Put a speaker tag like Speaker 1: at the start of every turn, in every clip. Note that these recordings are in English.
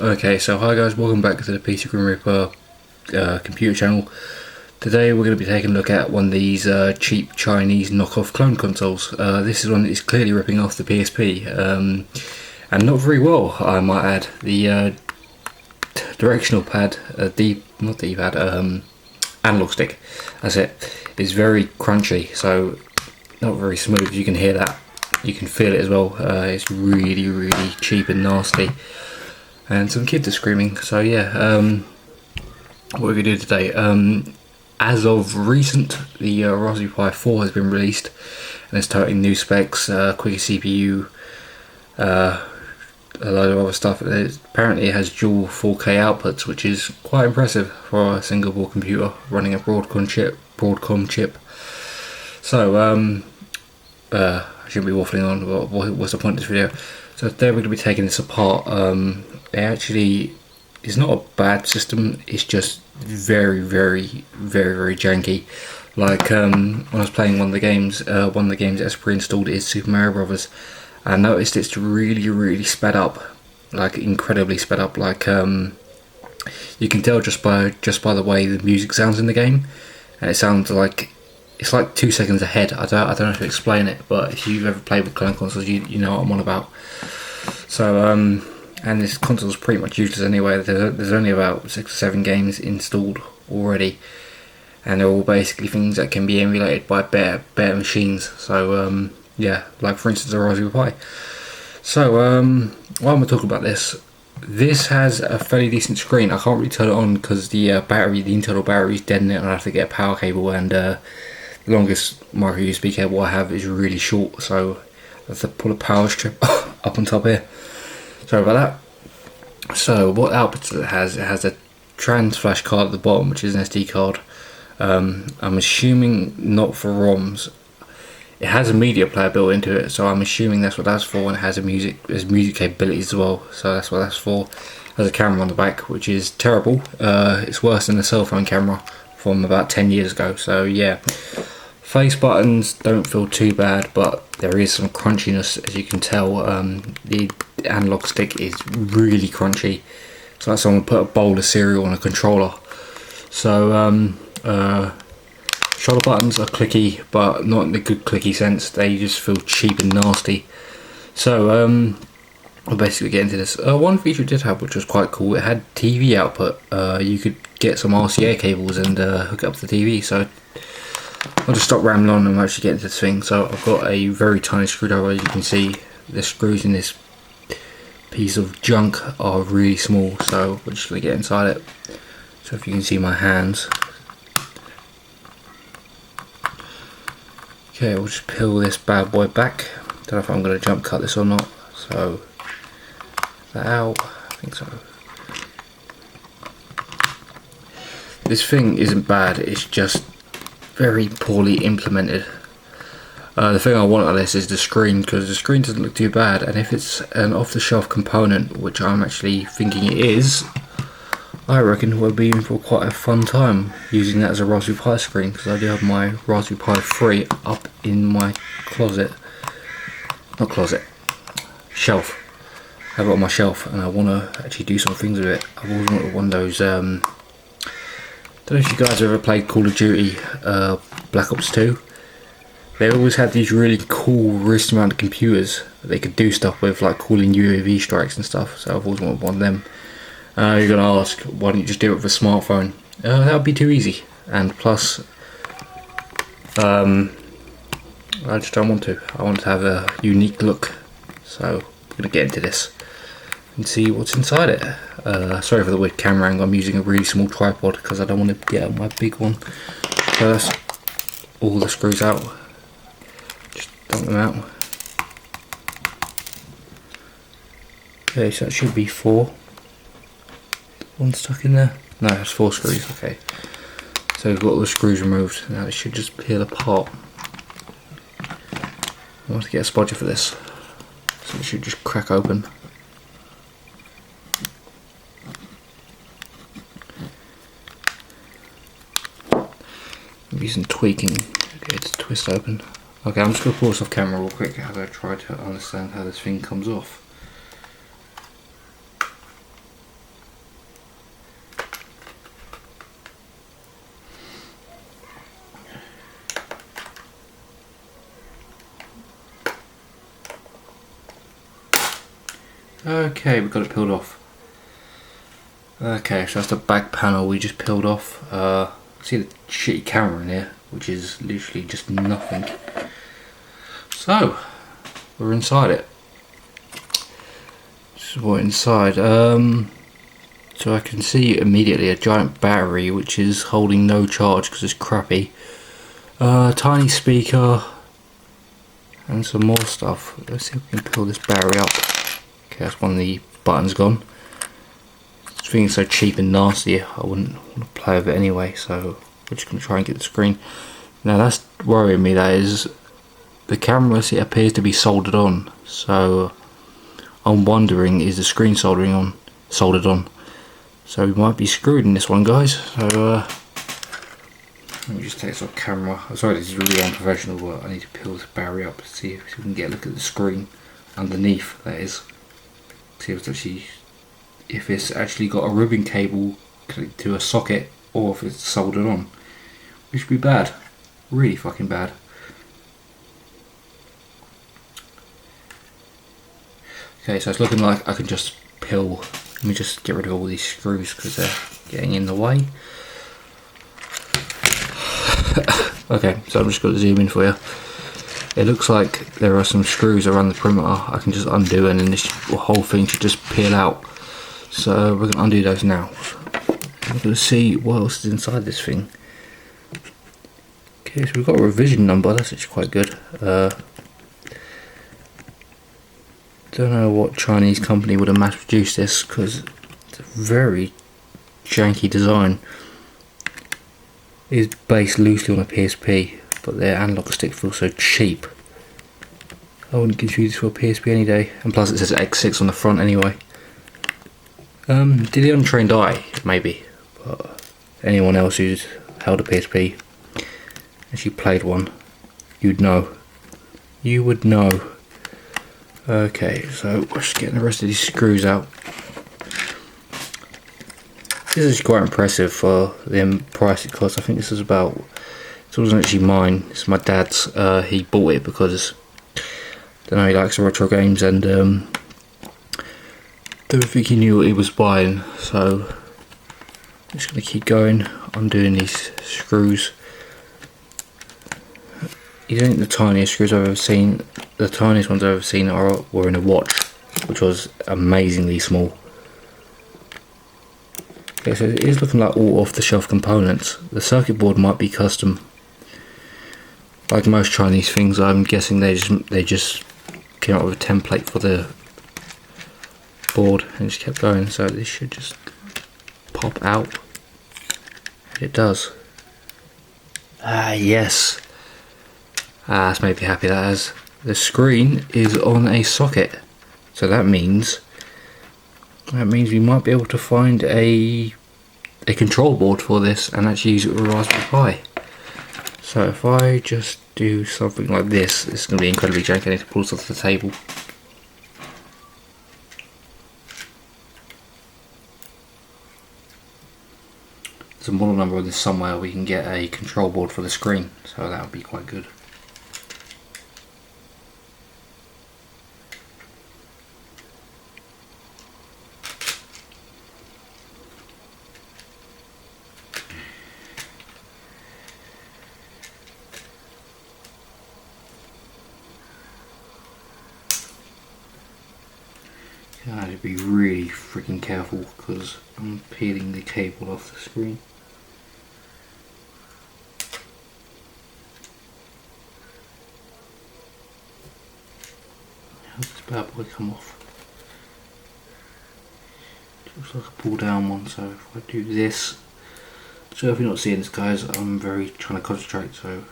Speaker 1: Okay, so hi guys, welcome back to the PC Grim Reaper computer channel. Today we're going to be taking a look at one of these cheap Chinese knockoff clone consoles. This is one that is clearly ripping off the PSP, and not very well, I might add. The directional pad, not D-pad, analog stick, that's it, is very crunchy, so not very smooth. You can hear that, you can feel it as well. It's really cheap and nasty. And some kids are screaming, so yeah, what we're going to do today, as of recent, the Raspberry Pi 4 has been released, and it's toting new specs, quicker CPU, a load of other stuff. Apparently it has dual 4K outputs, which is quite impressive for a single board computer running a Broadcom chip. So, I shouldn't be waffling on, but what's the point of this video? So today we're going to be taking this apart. It actually is not a bad system, it's just very janky. Like when I was playing one of the games that's pre-installed is Super Mario Brothers. I noticed it's really sped up, like incredibly sped up. Like you can tell just by the way the music sounds in the game, and it sounds like it's like 2 seconds ahead. I don't know how to explain it, but if you've ever played with clone consoles, you know what I'm on about. So and this console is pretty much useless anyway. There's only about 6 or 7 games installed already, and they're all basically things that can be emulated by better machines. So yeah, like for instance a Raspberry Pi. So while I'm going to talk about this has a fairly decent screen. I can't really turn it on because the internal battery is dead in it, and I have to get a power cable, and the longest micro USB cable I have is really short, so I have to pull a power strip up on top here. Sorry about that. So what outputs it has a trans flash card at the bottom, which is an SD card. I'm assuming not for ROMs. It has a media player built into it, so I'm assuming that's what that's for, and it has music capabilities as well, so that's what that's for. There's a camera on the back, which is terrible. It's worse than the cell phone camera from about 10 years ago, so yeah. Face buttons don't feel too bad, but there is some crunchiness, as you can tell. The analog stick is really crunchy. It's like someone put a bowl of cereal on a controller. So shoulder buttons are clicky, but not in the good clicky sense. They just feel cheap and nasty. So I'll basically get into this. One feature it did have, which was quite cool, it had TV output. You could get some RCA cables and hook it up to the TV. So I'll just stop rambling on and actually get into this thing. So I've got a very tiny screwdriver, as you can see. The screws in this piece of junk are really small, so we're just going to get inside it. So if you can see my hands. Okay, we'll just peel this bad boy back. Don't know if I'm going to jump cut this or not. So, that out. I think so. This thing isn't bad, it's just very poorly implemented. The thing I want out of this is the screen, because the screen doesn't look too bad, and if it's an off-the-shelf component, which I'm actually thinking it is, I reckon we'll be in for quite a fun time using that as a Raspberry Pi screen, because I do have my Raspberry Pi 3 up in my closet. Not closet, shelf. I have it on my shelf, and I want to actually do some things with it. I've always wanted one of those, I don't know if you guys have ever played Call of Duty Black Ops 2. They always had these really cool wrist mounted computers that they could do stuff with, like calling UAV strikes and stuff, so I've always wanted one of them. You're going to ask, why don't you just do it with a smartphone? That would be too easy, and plus I just don't want to. I want to have a unique look, so we're going to get into this and see what's inside it. Sorry for the weird camera angle, I'm using a really small tripod because I don't want to get out my big one. So that's all the screws out. Just dump them out. Okay, so that should be 4. One stuck in there? No, that's 4 screws, okay. So we've got all the screws removed, now it should just peel apart. I want to get a spodger for this, so it should just crack open. Maybe some tweaking to get it to twist open. Okay, I'm just going to pull this off camera real quick as I try to understand how this thing comes off. Okay, we've got it peeled off. Okay, so that's the back panel we just peeled off. See the shitty camera in here, which is literally just nothing. So, we're inside it. This is what inside. So I can see immediately a giant battery which is holding no charge because it's crappy. Tiny speaker and some more stuff. Let's see if we can pull this battery up. Okay, that's one of the buttons gone. This thing is so cheap and nasty, I wouldn't want to play with it anyway, so we're just going to try and get the screen. Now that's worrying me, that is, the camera, it appears to be soldered on, so I'm wondering, is the screen soldered on? So we might be screwed in this one, guys. So let me just take this off camera. I'm sorry, this is really unprofessional, but I need to peel this battery up to see if we can get a look at the screen underneath. That is, see if it's actually got a ribbon cable connected to a socket, or if it's soldered on, which would be bad, really fucking bad. Okay, so it's looking like I can just peel. Let me just get rid of all these screws because they're getting in the way. Okay, so I'm just going to zoom in for you. It looks like there are some screws around the perimeter I can just undo, and then this whole thing should just peel out. So we're going to undo those now. We're going to see what else is inside this thing. Okay, so we've got a revision number, that's actually quite good. Don't know what Chinese company would have mass produced this because it's a very janky design. It is based loosely on a PSP, but their analog stick feels so cheap. I wouldn't confuse this for a PSP any day, and plus it says X6 on the front anyway. Did the untrained eye, maybe, but anyone else who's held a PSP, actually played one, you'd know. You would know. Okay, so we're just getting the rest of these screws out. This is quite impressive for the price it costs. I think this is about, this wasn't actually mine, it's my dad's. He bought it because, I don't know, he likes retro games, and don't think he knew what he was buying. So I'm just going to keep going, undoing these screws. These ain't the tiniest screws I've ever seen. The tiniest ones I've ever seen were in a watch, which was amazingly small. Okay, so it is looking like all off-the-shelf components. The circuit board might be custom. Like most Chinese things, I'm guessing they just came up with a template for the board and just kept going. So this should just pop out. It does. Ah, yes. Ah, that's made me happy, that has. The screen is on a socket, so that means we might be able to find a control board for this and actually use it with a Raspberry Pi. So if I just do something like this, it's going to be incredibly janky. I need to pull this off the table. There's a model number on this somewhere. We can get a control board for the screen, so that would be quite good. I have to be really freaking careful because I'm peeling the cable off the screen. How does this bad boy come off? It looks like a pull down one, so if I do this, so if you're not seeing this, guys, I'm very trying to concentrate, so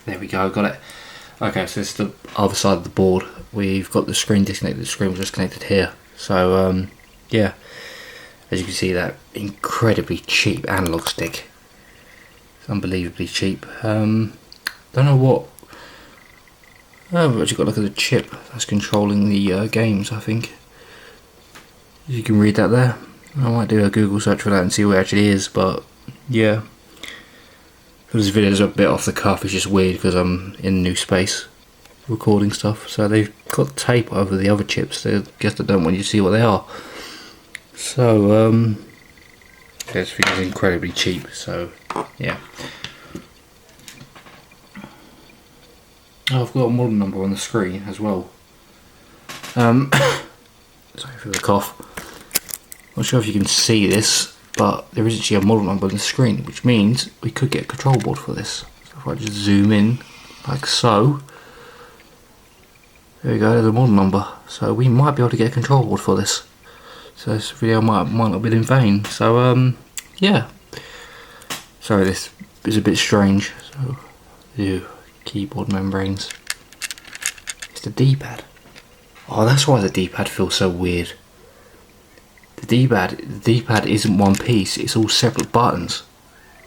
Speaker 1: there we go, got it. Okay, so this is the other side of the board. We've got the screen disconnected, the screen was just connected here. So yeah, as you can see, that incredibly cheap analog stick. It's unbelievably cheap. Don't know what. Oh, we've actually got to look at the chip that's controlling the games, I think. You can read that there. I might do a Google search for that and see what it actually is, but yeah. This video is a bit off the cuff, it's just weird because I'm in a new space. recording stuff. So they've got tape over the other chips. I guess they don't want you to see what they are. So this thing is incredibly cheap. So yeah. Oh, I've got a model number on the screen as well. Sorry for the cough. Not sure if you can see this, but there is actually a model number on the screen, which means we could get a control board for this. So if I just zoom in, like so, there we go, there's a model number. So we might be able to get a control board for this. So this video might not have been in vain. So yeah. Sorry, this is a bit strange. So, ew, keyboard membranes. It's the D-pad. Oh, that's why the D-pad feels so weird. The D-pad isn't one piece, it's all separate buttons.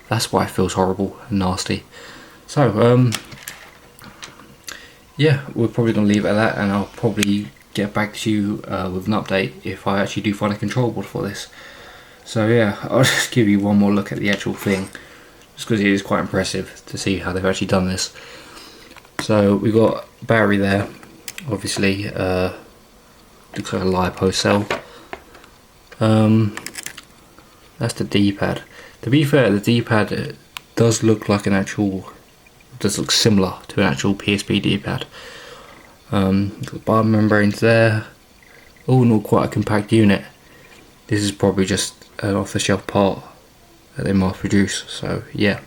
Speaker 1: That's why it feels horrible and nasty. So, yeah, we're probably going to leave it at that, and I'll probably get back to you with an update if I actually do find a control board for this. So yeah, I'll just give you one more look at the actual thing, just because it is quite impressive to see how they've actually done this. So we've got battery there, obviously, looks like a LiPo cell. That's the D-pad. To be fair, the D-pad does look like does look similar to an actual PSP D-pad. Got bar membranes there. All in all, quite a compact unit. This is probably just an off-the-shelf part that they mass produce. So yeah.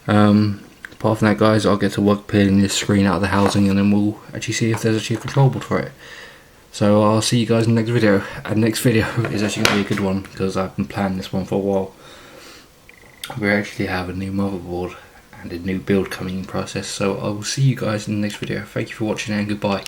Speaker 1: Apart from that, guys, I'll get to work peeling this screen out of the housing, and then we'll actually see if there's actually a control board for it. So I'll see you guys in the next video. And next video is actually going to be a good one, because I've been planning this one for a while. We actually have a new motherboard and a new build coming in process. So I will see you guys in the next video. Thank you for watching and goodbye.